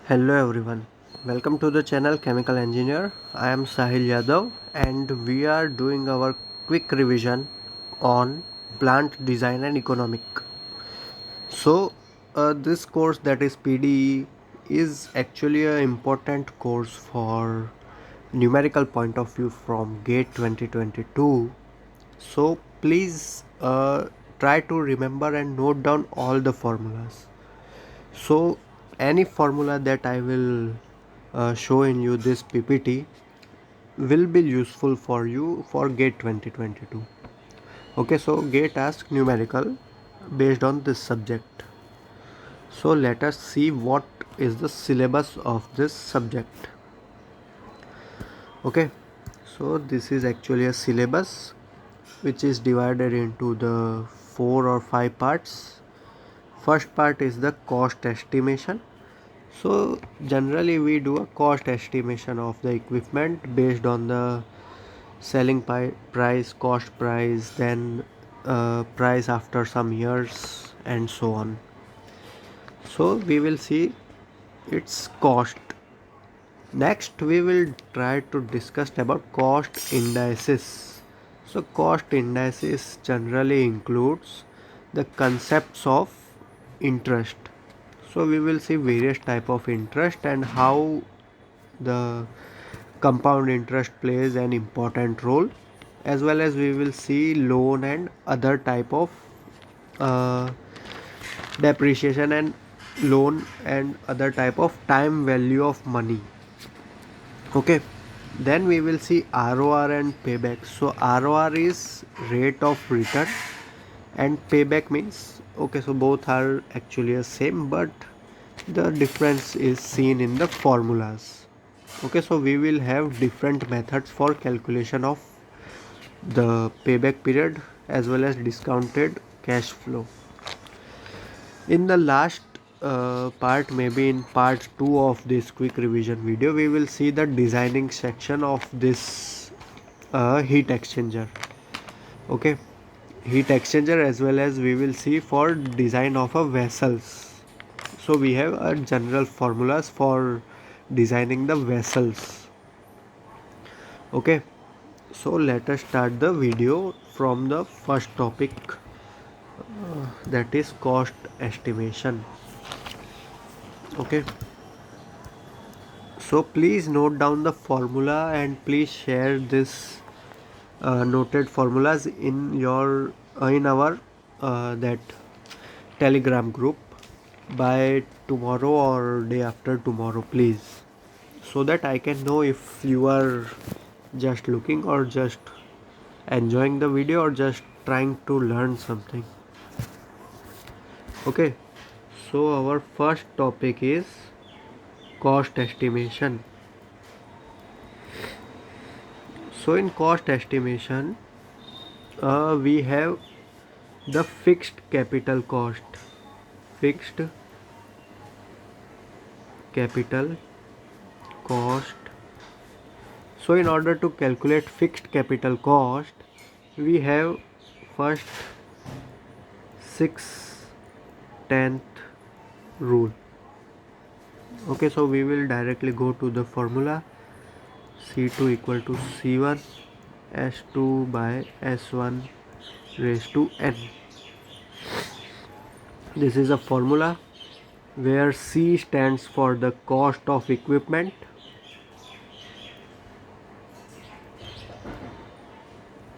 Hello everyone, welcome to the channel Chemical Engineer. I am Sahil Yadav and we are doing our quick revision on plant design and economic. This course, that is PDE, is actually an important course for numerical point of view from GATE 2022. So please try to remember and note down all the formulas. So any formula that I will show in you this PPT will be useful for you for GATE 2022. Okay, so GATE asks numerical based on this subject. So let us see what is the syllabus of this subject. Okay, so this is actually a syllabus which is divided into the 4 or 5 parts. First part is the cost estimation. So generally we do a cost estimation of the equipment based on the selling price, cost price, then price after some years and so on. So we will see its cost. Next we will try to discuss about cost indices. So cost indices generally includes the concepts of interest. So we will see various type of interest and how the compound interest plays an important role, as well as we will see loan and other type of uh, depreciation and loan and other type of time value of money. Okay, then we will see ROR and payback. So ROR is rate of return and payback means, okay, so both are actually the same, but the difference is seen in the formulas. Okay, so we will have different methods for calculation of the payback period as well as discounted cash flow. In the last part, maybe in part 2 of this quick revision video, we will see the designing section of this heat exchanger. Okay, heat exchanger, as well as we will see for design of a vessels. So we have a general formulas for designing the vessels. Okay, so let us start the video from the first topic, that is cost estimation. Okay, so please note down the formula and please share this noted formulas in your in our that telegram group by tomorrow or day after tomorrow, please, so that I can know if you are just looking or just enjoying the video or just trying to learn something. Okay, so our first topic is cost estimation. So in cost estimation, we have the fixed capital cost. Fixed capital cost. So in order to calculate fixed capital cost, we have first 6/10th rule. Okay, so we will directly go to the formula. C2 equal to C1 S2 by S1 raised to N. This is a formula where C stands for the cost of equipment,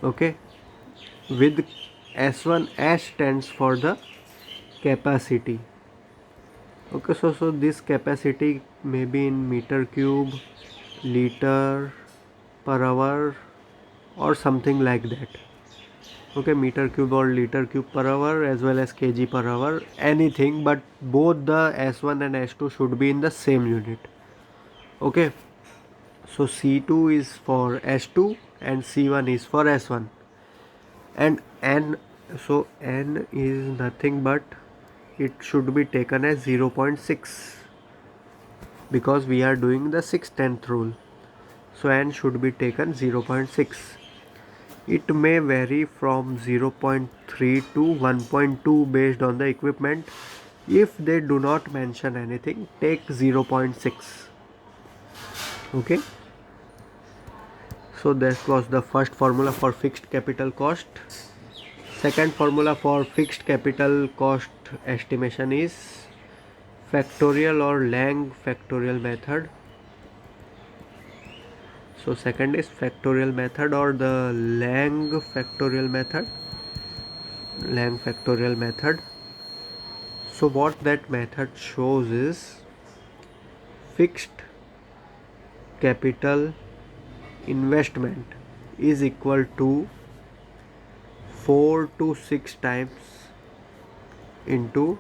okay, with S1 S stands for the capacity. Okay, so this capacity may be in meter cube, liter per hour or something like that. Okay, meter cube or liter cube per hour as well as kg per hour, anything, but both the S1 and S2 should be in the same unit. Okay, so C2 is for S2 and C1 is for S1, and N, so N is nothing but it should be taken as 0.6 because we are doing the 6/10th rule. So N should be taken 0.6. It may vary from 0.3 to 1.2 based on the equipment, If they do not mention anything, take 0.6. Okay, so that was the first formula for fixed capital cost. Second formula for fixed capital cost estimation is factorial or Lang factorial method. So second is factorial method or the Lang factorial method. Lang factorial method. So what that method shows is fixed capital investment is equal to 4 to 6 times into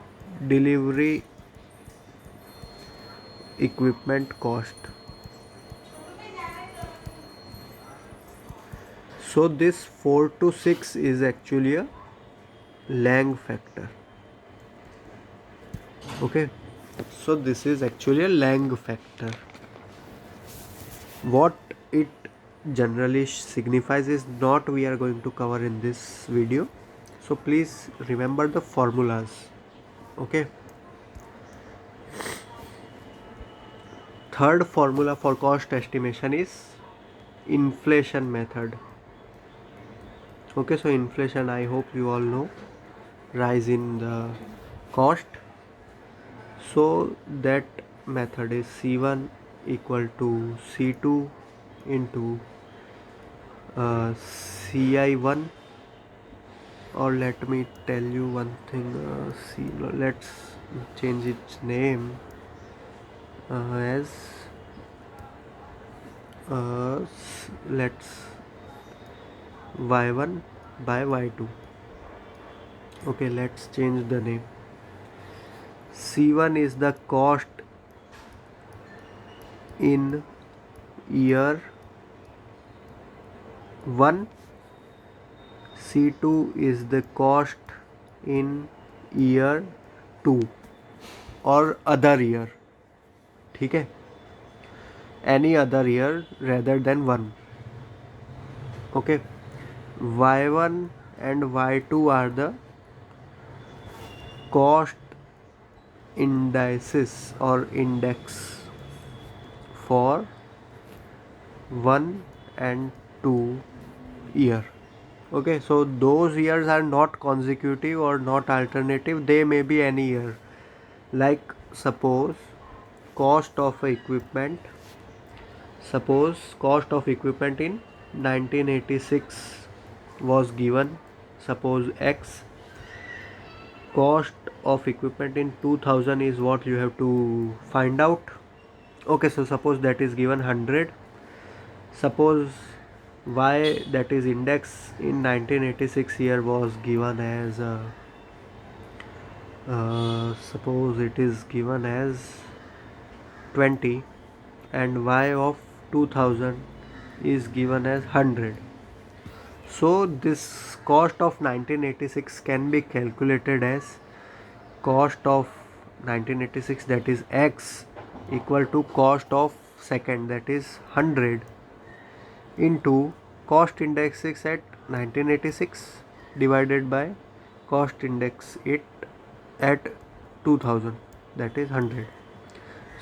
delivery equipment cost. So this 4 to 6 is actually a Lang factor. Okay, so this is actually a Lang factor. What it generally signifies is not we are going to cover in this video, so please remember the formulas. Okay, third formula for cost estimation is inflation method. Okay, so inflation, I hope you all know, rise in the cost. So that method is C1 equal to C2 into CI1, or let me tell you one thing, let's change its name as let's y1 by y2. Okay, let's change the name. C1 is the cost in year 1, C2 is the cost in year 2 or other year. ठीक है, any other year rather than 1. Okay, y1 and y2 are the cost indices or index for 1 and 2 year. Okay, so those years are not consecutive or not alternative, they may be any year. Like suppose cost of equipment in 1986 was given, suppose X. Cost of equipment in 2000 is what you have to find out. Okay, so suppose that is given 100. Suppose Y, that is index in 1986 year, was given as suppose it is given as 20, and Y of 2000 is given as 100. So this cost of 1986 can be calculated as cost of 1986, that is X, equal to cost of second, that is 100, into cost index 6 at 1986 divided by cost index 8 at 2000, that is 100.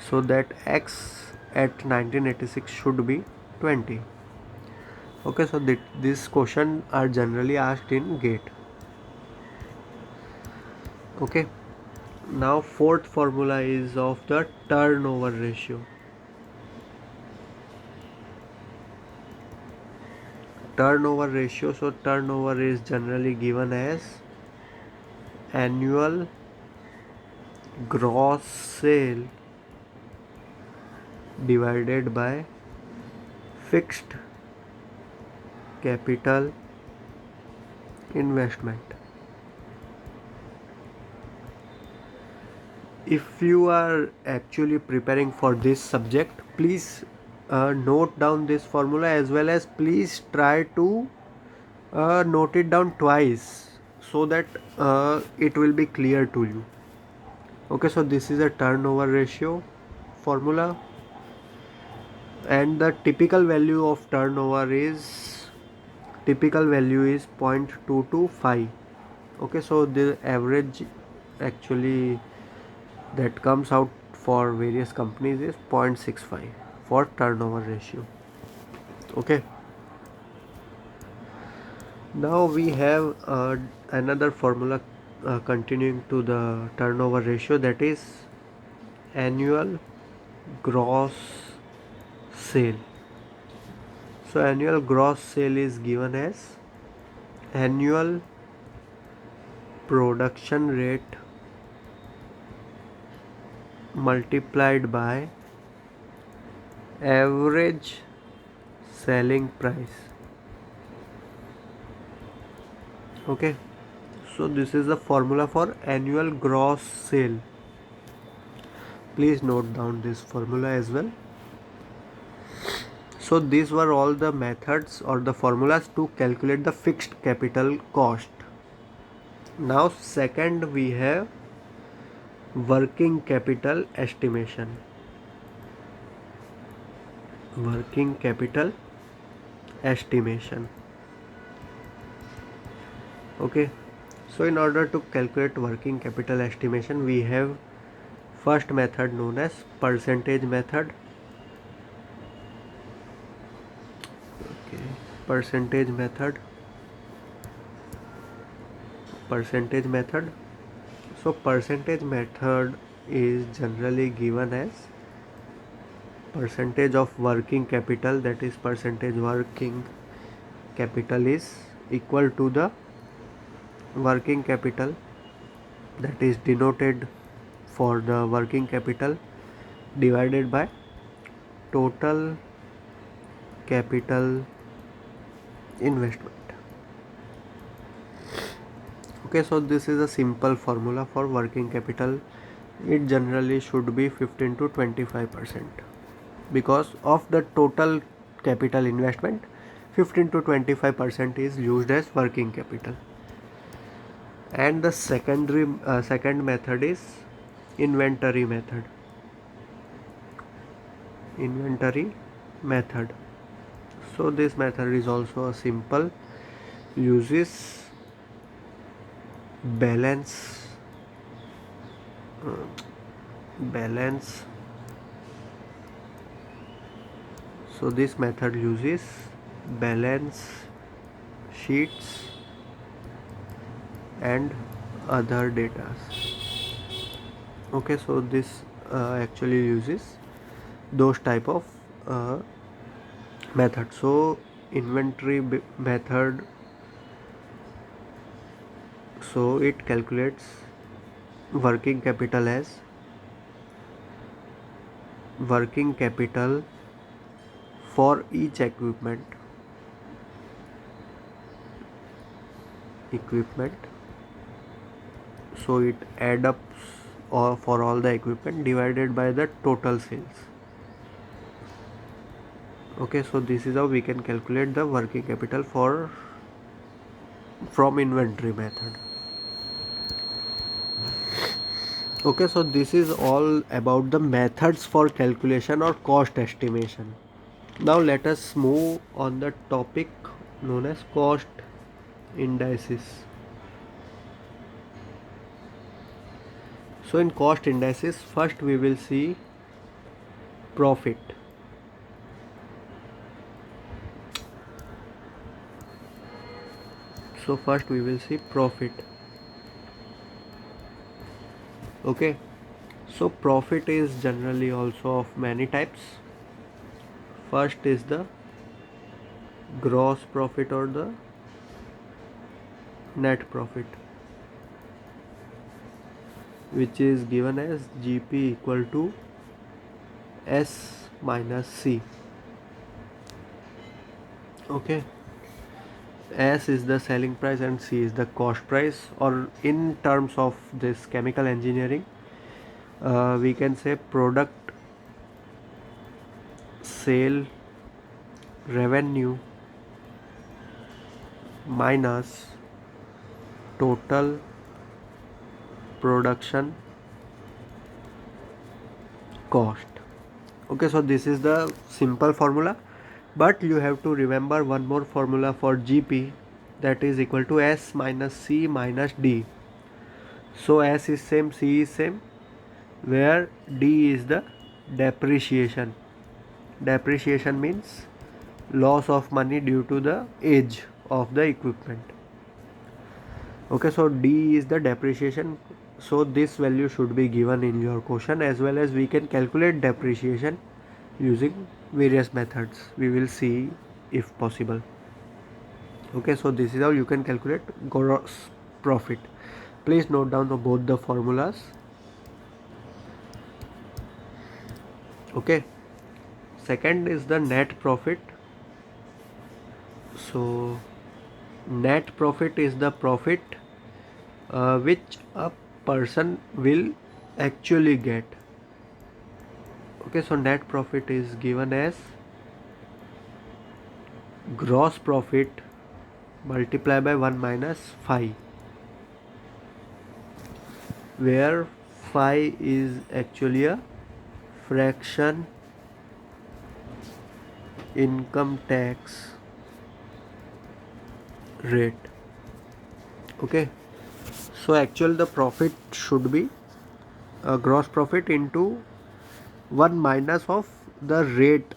So that X at 1986 should be 20. Okay, so this question are generally asked in GATE. Okay, now fourth formula is of the turnover ratio. Turnover ratio, so turnover is generally given as annual gross sale divided by fixed capital investment. If you are actually preparing for this subject, please note down this formula, as well as please try to note it down twice so that it will be clear to you. Okay, so this is a turnover ratio formula, and the typical value of turnover is 0.225. Okay, so the average actually that comes out for various companies is 0.65 for turnover ratio. Okay, now we have another formula continuing to the turnover ratio, that is annual gross sale. So annual gross sale is given as annual production rate multiplied by average selling price. Okay, so this is the formula for annual gross sale. Please note down this formula as well. So these were all the methods or the formulas to calculate the fixed capital cost. Now second we have working capital estimation. Working capital estimation. Okay, so in order to calculate working capital estimation, we have first method known as percentage method. Okay, percentage method. So percentage method is generally given as percentage of working capital, that is percentage working capital is equal to the working capital, that is denoted for the working capital, divided by total capital investment. Okay, so this is a simple formula for working capital. It generally should be 15 to 25%, because of the total capital investment 15 to 25% is used as working capital. And the second method is inventory method. So this method is also a simple, uses balance so this method uses balance sheets and other data. Okay, so this actually uses those type of method. So inventory method, so it calculates working capital as working capital for each equipment so it adds up for all the equipment divided by the total sales. Okay, so this is how we can calculate the working capital from inventory method. Okay, so this is all about the methods for calculation or cost estimation. Now let us move on the topic known as cost indices. So in cost indices, first we will see profit. So first we will see profit. Okay, so profit is generally also of many types. First is the gross profit or the net profit, which is given as GP equal to S minus C. Okay, S is the selling price and C is the cost price, or in terms of this chemical engineering, we can say product sale revenue minus total production cost. Okay, so this is the simple formula, but you have to remember one more formula for GP, that is equal to S minus C minus D. So S is same, C is same, where D is the depreciation. Depreciation means loss of money due to the age of the equipment. Okay, so D is the depreciation. So this value should be given in your question, as well as we can calculate depreciation using various methods. We will see if possible. Okay, so this is how you can calculate gross profit. Please note down both the formulas. Okay, second is the net profit. So net profit is the profit which a person will actually get. Okay, so net profit is given as gross profit multiplied by 1 minus phi, where phi is actually a fraction income tax rate. Okay, so actually the profit should be gross profit into 1 minus of the rate,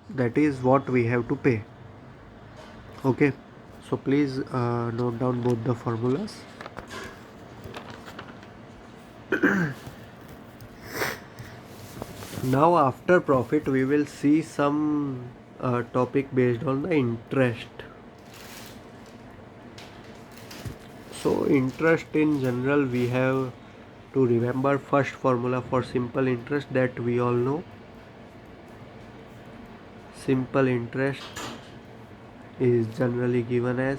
that is what we have to pay. Okay, so please note down both the formulas. Now after profit we will see some topic based on the interest. So interest in general, we have to remember first formula for simple interest that we all know. Simple interest is generally given as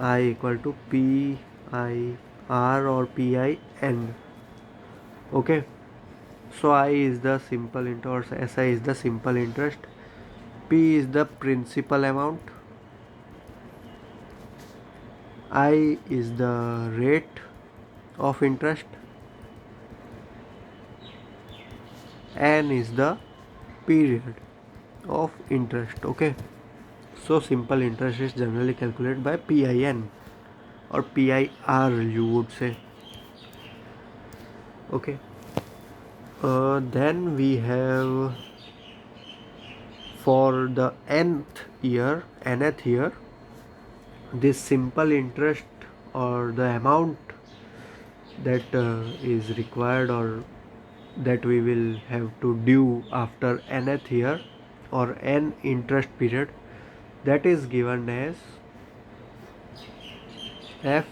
I equal to P I R or P I N. Okay, so I is the simple interest, or SI is the simple interest, P is the principal amount, I is the rate of interest, N is the period of interest. Okay, so simple interest is generally calculated by PIN or PIR, you would say. Okay, then we have for the nth year, this simple interest or the amount that is required or that we will have to due after nth year or n interest period, that is given as F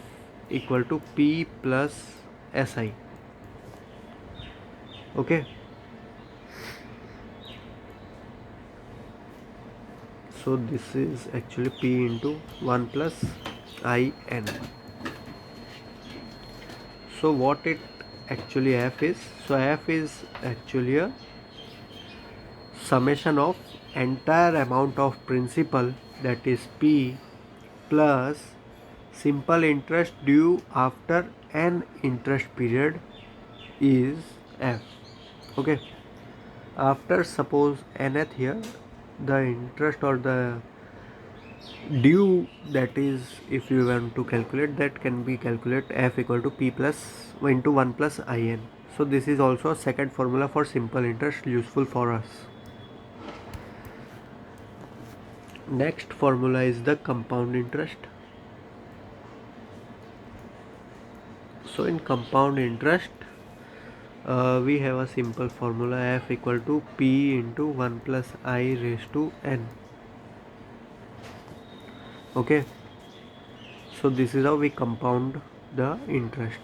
equal to P plus SI. Okay, so this is actually P into 1 plus IN. So what it actually F is? So F is actually a summation of entire amount of principal, that is P, plus simple interest due after an interest period is F. Okay, after suppose nth year, the interest or the due, that is if you want to calculate, that can be calculate F equal to P plus into 1 plus IN. So this is also a second formula for simple interest, useful for us. Next formula is the compound interest. So in compound interest, we have a simple formula, F equal to P into 1 plus I raised to N. Okay, so this is how we compound the interest.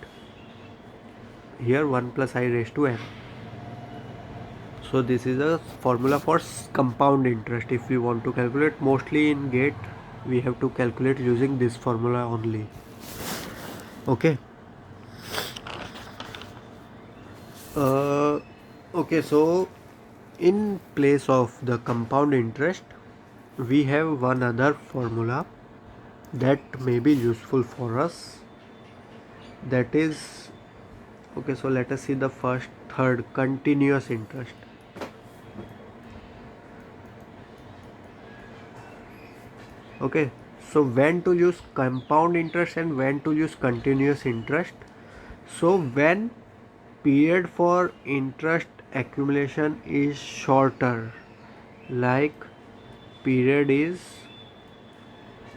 Here 1 plus I raised to N. So this is a formula for compound interest. If we want to calculate, mostly in GATE we have to calculate using this formula only. Okay. Okay, so in place of the compound interest, we have one other formula that may be useful for us. That is, okay, so let us see the third, continuous interest. Okay, so when to use compound interest and when to use continuous interest? So when period for interest accumulation is shorter, like period is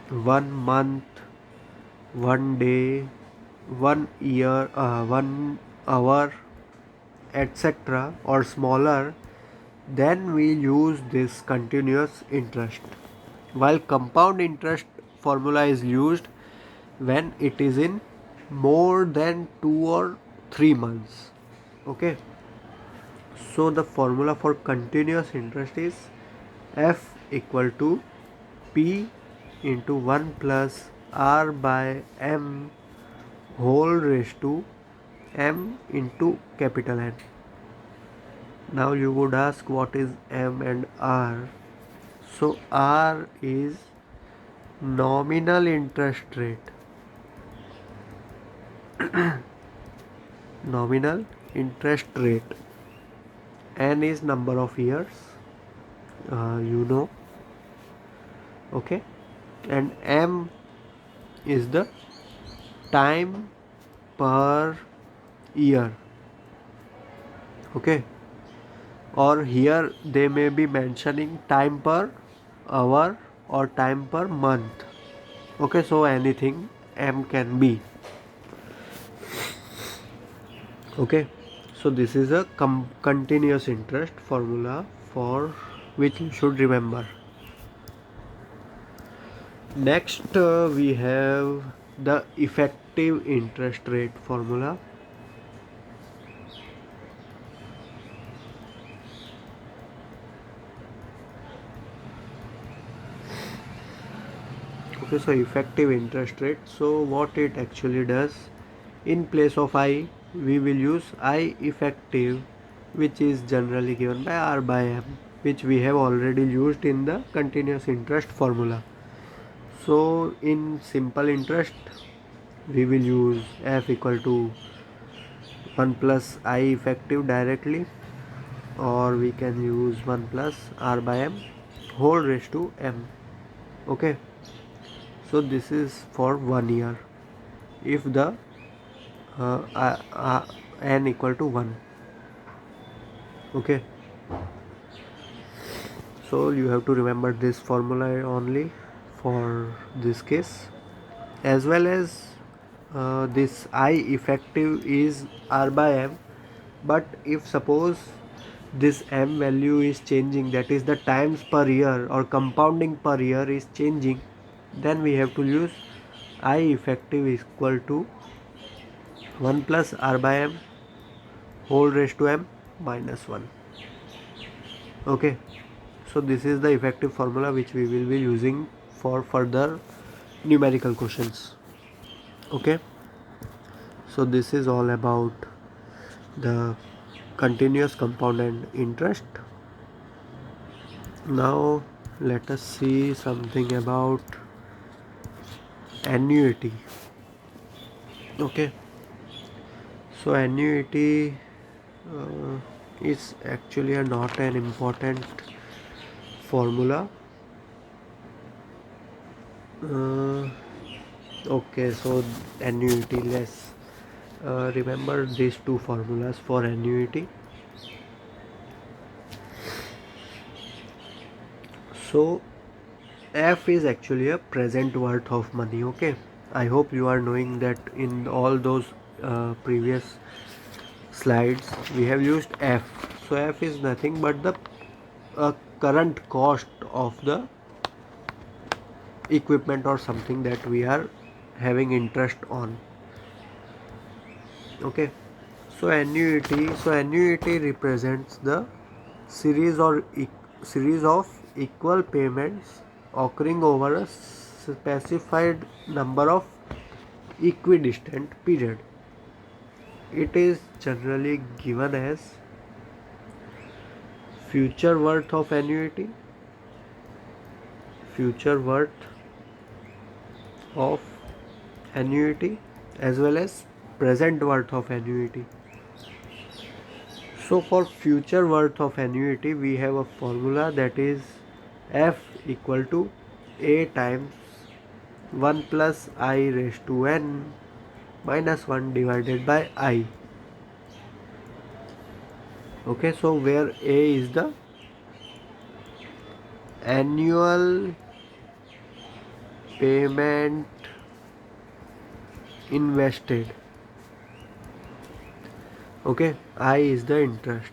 1 month, 1 day, 1 year, 1 hour, etc., or smaller, then we use this continuous interest. While compound interest formula is used when it is in more than 2 or 3 months. Okay, so the formula for continuous interest is F equal to P into 1 plus R by M whole raised to M into capital N. Now you would ask what is M and R. So R is nominal interest rate. Nominal interest rate. N is number of years, okay, and M is the time per year, okay, or here they may be mentioning time per hour or time per month, okay, so anything M can be, okay. So this is a continuous interest formula for which you should remember. Next we have the effective interest rate formula. Okay, so effective interest rate, so what it actually does, in place of I we will use I effective, which is generally given by R by M, which we have already used in the continuous interest formula. So in simple interest we will use F equal to 1 plus I effective directly, or we can use 1 plus R by M whole raised to M, okay. So this is for 1 year if the n equal to 1, okay. So you have to remember this formula only for this case, as well as this I effective is R by M, but if suppose this M value is changing, that is the times per year or compounding per year is changing, then we have to use I effective is equal to 1 plus R by M whole raised to M minus 1, okay. So this is the effective formula which we will be using for further numerical questions, okay. So this is all about the continuous compound and interest. Now let us see something about annuity, okay. So annuity is actually not an important formula, okay. So annuity, let's remember these two formulas for annuity. So F is actually a present worth of money, okay. I hope you are knowing that in all those previous slides we have used F. So F is nothing but the current cost of the equipment or something that we are having interest on, okay. So annuity represents the series of equal payments occurring over a specified number of equidistant period. It is generally given as future worth of annuity, future worth of annuity, as well as present worth of annuity. So for future worth of annuity we have a formula, that is F equal to A times 1 plus I raised to N minus 1 divided by I. Okay, so where A is the annual payment invested. Okay, I is the interest,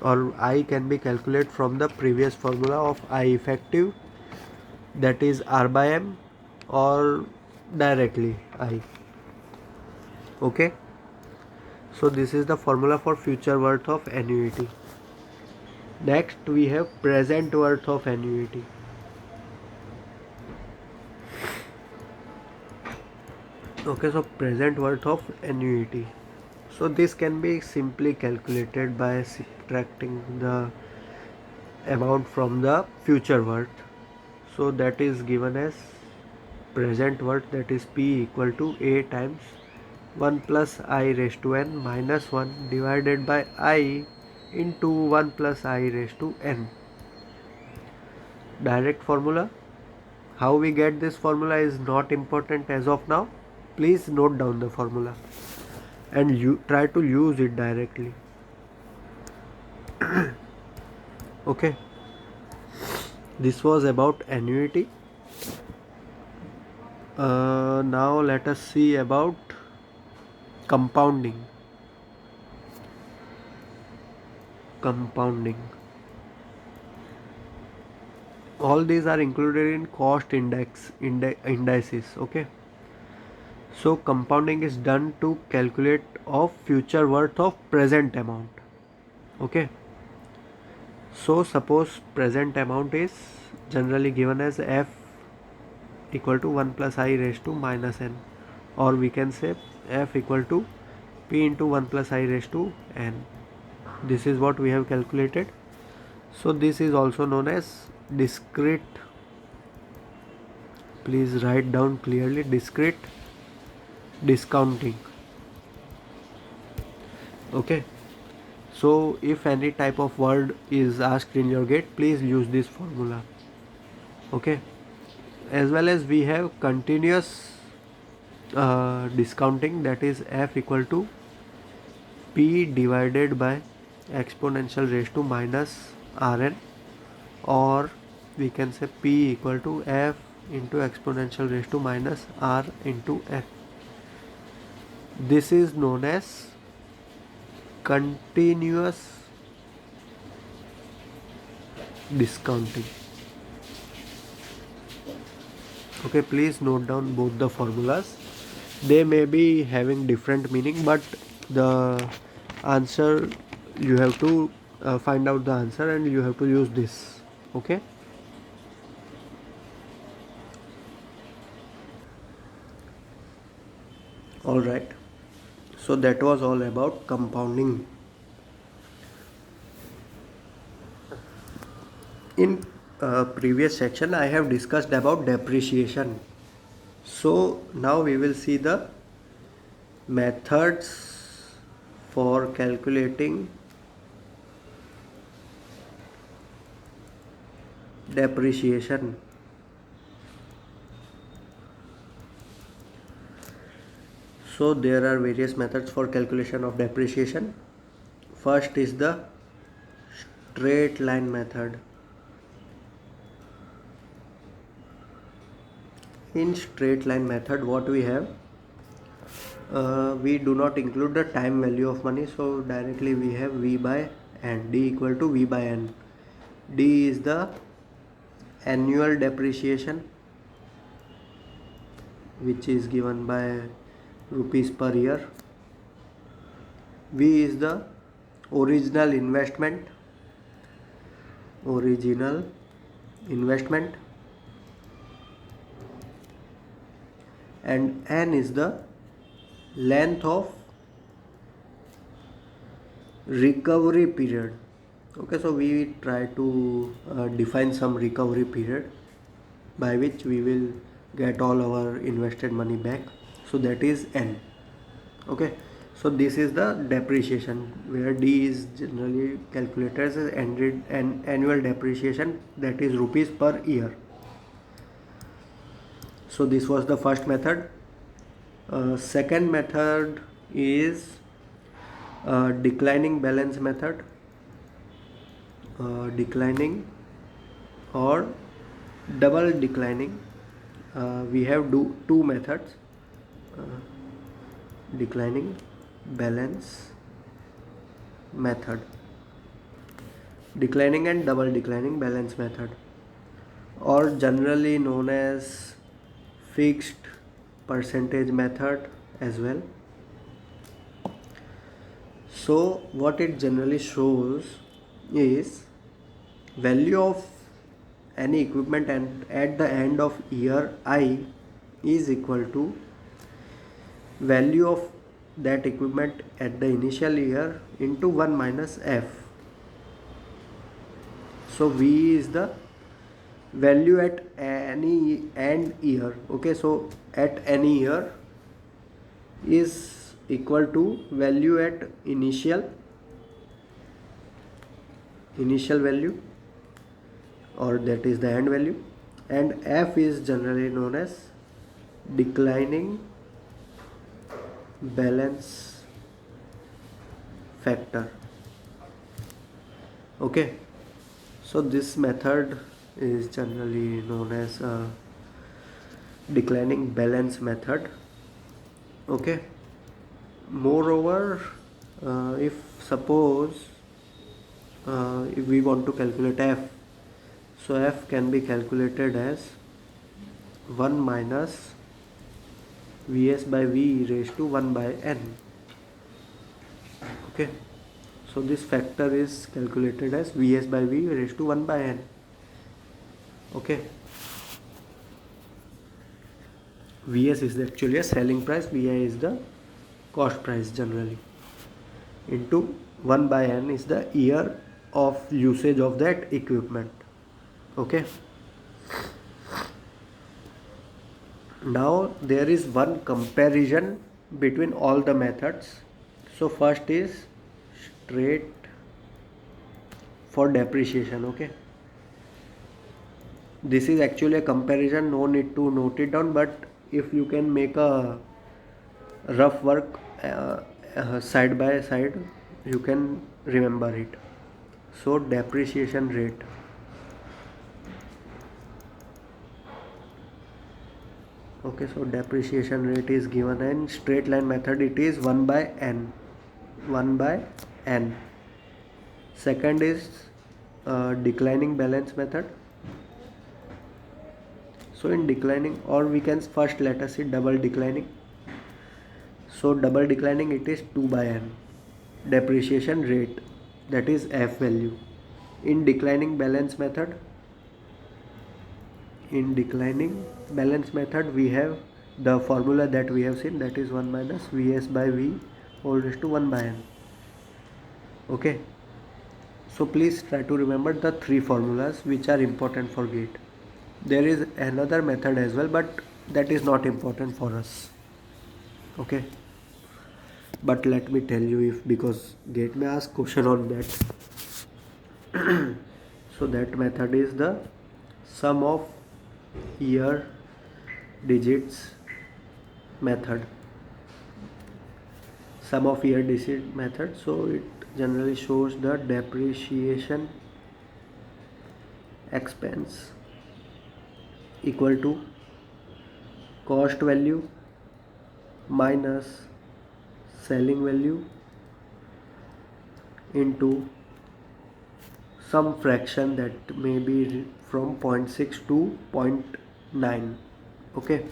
or I can be calculated from the previous formula of I effective, that is R by M, or directly I. Okay, so this is the formula for future worth of annuity. Next we have present worth of annuity. Okay, so present worth of annuity. So this can be simply calculated by subtracting the amount from the future worth. So that is given as present worth, that is P equal to A times 1 plus I raised to n minus 1 divided by I into 1 plus I raised to n. Direct formula. How we get this formula is not important as of now. Please note down the formula and you try to use it directly. Okay, this was about annuity. Now let us see about compounding. All these are included in cost indices. Okay, so compounding is done to calculate of future worth of present amount. Okay, so suppose present amount is generally given as f equal to 1 plus I raised to minus n, or we can say f equal to p into 1 plus I raised to n. This is what we have calculated. So this is also known as discrete. Please write down clearly, discrete discounting. Okay, so if any type of word is asked in your gate, please use this formula. Okay, as well as we have continuous discounting, that is f equal to p divided by exponential raised to minus rn, or we can say p equal to f into exponential raised to minus r into f. This is known as continuous discounting. Okay, please note down both the formulas. They may be having different meaning, but the answer, you have to find out the answer and you have to use this. Okay, all right, so that was all about compounding. In previous section I have discussed about depreciation. So now we will see the methods for calculating depreciation. So there are various methods for calculation of depreciation. First is the straight line method. In straight line method, what we have, we do not include the time value of money, so directly we have v by n, d equal to v by n. D is the annual depreciation, which is given by rupees per year. V is the original investment, and n is the length of recovery period. Okay, so we try to define some recovery period by which we will get all our invested money back, so that is n. Okay, so this is the depreciation, where d is generally calculated as an annual depreciation, that is rupees per year. So this was the first method. Second method is Declining balance method, declining or double declining. We have two methods, uh, declining balance method, declining and double declining balance method, or generally known as fixed percentage method as well. So what it generally shows is value of any equipment and at the end of year I is equal to value of that equipment at the initial year into 1 minus f. So v is the value at any end year. Okay, so at any year is equal to value at initial value, or that is the end value, and f is generally known as declining balance factor. Okay, so this method is generally known as declining balance method. Okay, moreover, if suppose if we want to calculate f, so f can be calculated as 1 minus vs by v raised to 1 by n. Okay, so this factor is calculated as vs by v raised to 1 by n. Okay, vs is actually a selling price, vi is the cost price generally, into 1 by n is the year of usage of that equipment. Okay, now there is one comparison between all the methods. So first is straight for depreciation. Okay, this is actually a comparison, no need to note it down, but if you can make a rough work side by side, you can remember it. So depreciation rate, okay, so depreciation rate is given in straight line method, it is 1 by n, 1 by n. Second is declining balance method. So in declining, or we can first let us see double declining. So double declining, it is 2 by n depreciation rate, that is f value. In declining balance method, we have the formula that we have seen, that is 1 minus vs by v whole raised to 1 by n. Okay, so please try to remember the three formulas which are important for GATE. There is another method as well, but that is not important for us. Okay, but let me tell you, if because GATE may ask question on that. So that method is the sum of year digits method, sum of year digit method. So it generally shows the depreciation expense equal to cost value minus selling value into some fraction that may be from 0.6 to 0.9. Okay,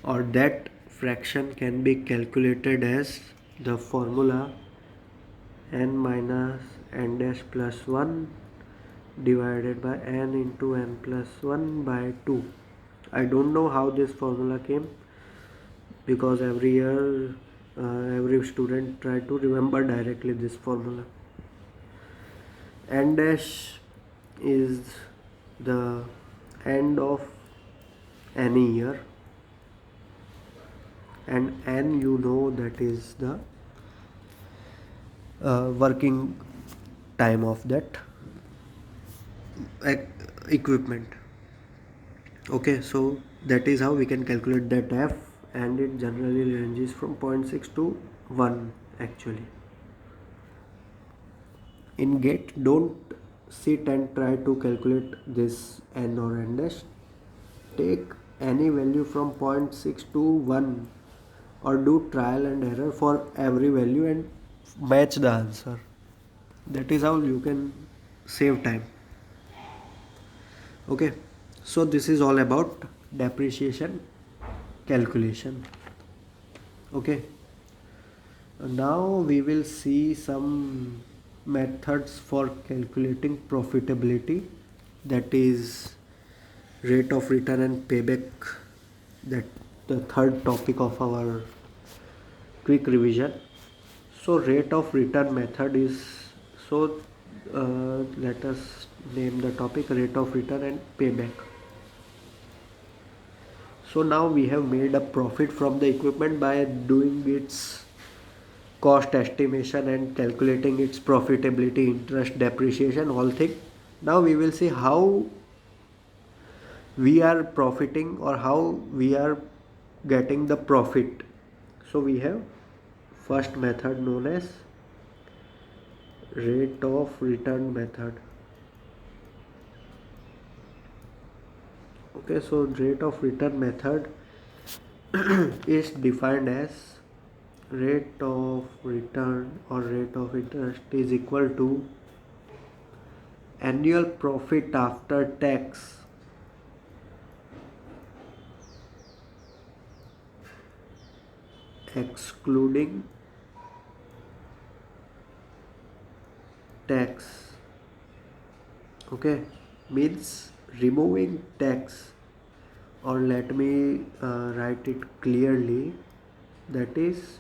or that fraction can be calculated as the formula n minus n dash plus 1 divided by n into n plus 1 by 2. I don't know how this formula came, because every year every student try to remember directly this formula. N dash is the end of any year, and n, you know, that is the working time of that equipment. Okay, so that is how we can calculate that f, and it generally ranges from 0.6 to 1 actually. In GATE, don't sit and try to calculate this n or n dash. Take any value from 0.6 to 1 or do trial and error for every value and match the answer. That is how you can save time. Okay, so this is all about depreciation calculation. Okay, now we will see some methods for calculating profitability, that is rate of return and payback, that the third topic of our quick revision. So rate of return method is, so let us name the topic rate of return and payback. So now we have made a profit from the equipment by doing its cost estimation and calculating its profitability, interest, depreciation, all thing. Now we will see how we are profiting or how we are getting the profit. So we have first method known as rate of return method. Okay, so rate of return method is defined as rate of return or rate of interest is equal to annual profit after tax excluding tax. Okay, means removing tax, or let me write it clearly, that is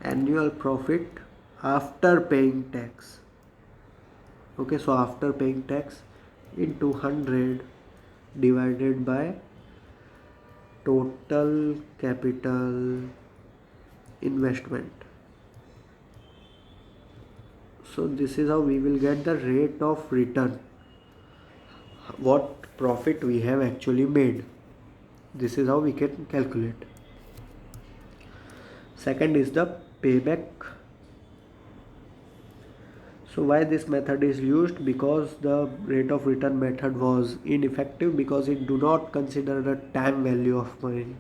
annual profit after paying tax. Okay, so after paying tax into 100 divided by total capital investment. So this is how we will get the rate of return, what profit we have actually made. This is how we can calculate. Second is the payback. So why this method is used? Because the rate of return method was ineffective because it do not consider the time value of money.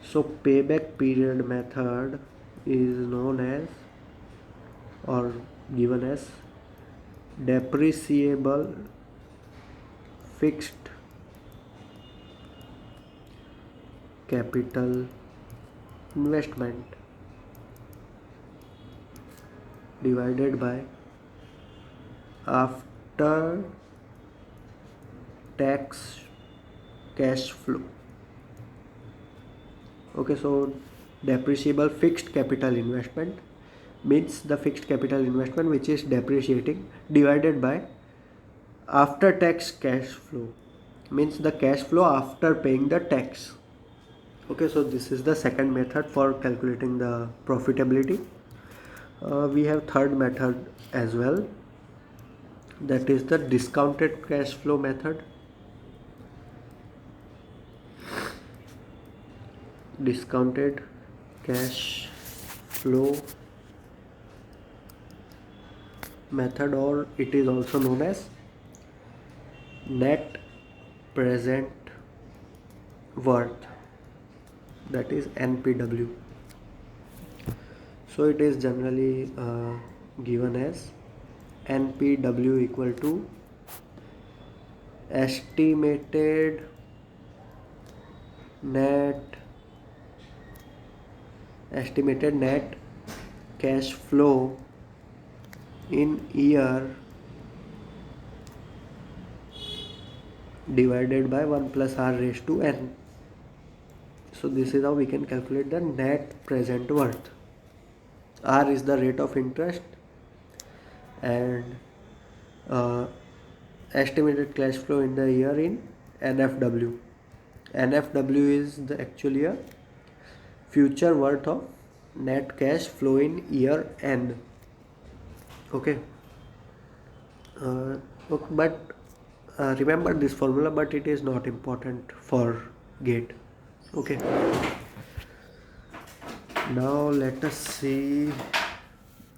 So payback period method is known as or given as depreciable fixed capital investment divided by after tax cash flow. Okay, so depreciable fixed capital investment means the fixed capital investment which is depreciating divided by after tax cash flow means the cash flow after paying the tax. Okay, so this is the second method for calculating the profitability. We have third method as well, that is the discounted cash flow method. Discounted cash flow method, or it is also known as net present worth, that is NPW. So it is generally given as NPW equal to estimated net cash flow in year divided by 1 plus r raised to n. So this is how we can calculate the net present worth. R is the rate of interest and estimated cash flow in the year in NFW. NFW is actually a future worth of net cash flow in year N. Okay, but remember this formula, but it is not important for GATE. Okay, Now let us see.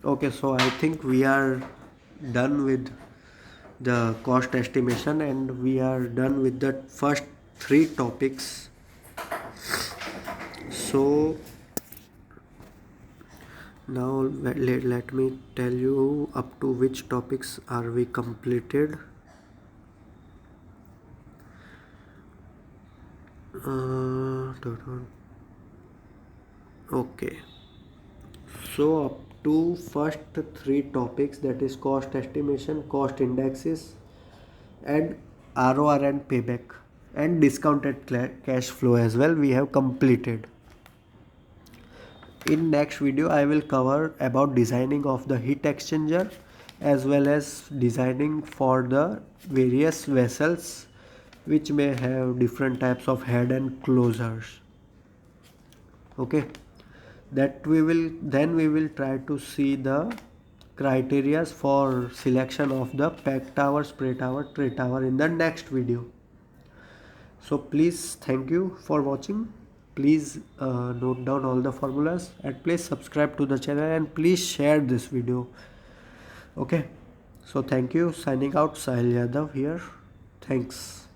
Okay, so I think we are done with the cost estimation and we are done with the first three topics. So now let me tell you up to which topics are we completed. Okay, so up to first three topics, that is cost estimation, cost indexes, and ROR and payback, and discounted cash flow as well, we have completed. In next video I will cover about designing of the heat exchanger as well as designing for the various vessels which may have different types of head and closures. Okay, that we will try to see the criterias for selection of the pack tower, spray tower, tray tower in the next video. So please, thank you for watching. Please note down all the formulas and please subscribe to the channel and please share this video. Okay, so thank you. Signing out, Sahil Yadav here. Thanks.